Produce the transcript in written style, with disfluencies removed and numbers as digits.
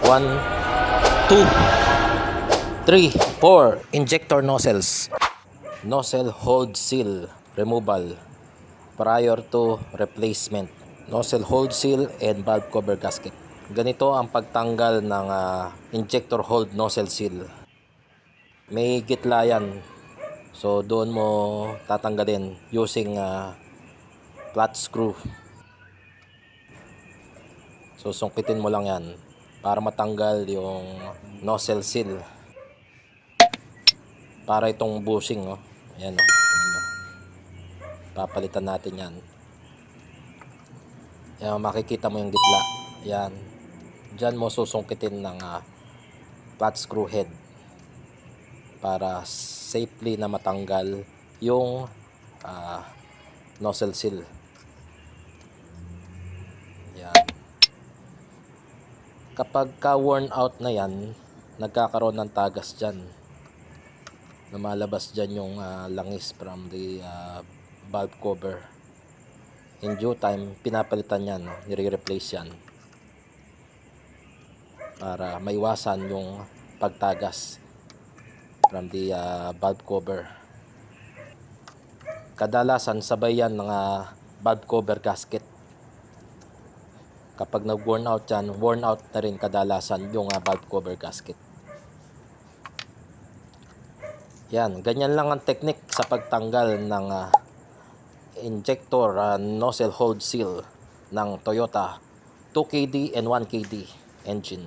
1, 2, 3, 4 injector nozzles. Nozzle hold seal removal prior to replacement. Nozzle hold seal and valve cover gasket. Ganito ang pagtanggal ng injector hold nozzle seal. May gitla yan. So doon mo tatanggalin using flat screw. So sungkitin mo lang yan para matanggal yung nozzle seal. Para itong bushing, oh. Ayan, oh. Ayan, oh. Papalitan natin yan. Ayan, makikita mo yung gitla. Ayan. Diyan mo susungkitin ng flat screw head para safely na matanggal yung nozzle seal. Ayan. Kapag worn out na yan, nagkakaroon ng tagas dyan. Lumalabas dyan yung langis from the valve cover. In due time, pinapalitan yan, nire-replace yan para maiwasan yung pagtagas from the valve cover. Kadalasan sabay yan ng valve cover gasket. Kapag nag-worn out yan, worn out na rin kadalasan yung valve cover gasket. Yan, ganyan lang ang technique sa pagtanggal ng injector nozzle hold seal ng Toyota 2KD and 1KD engine.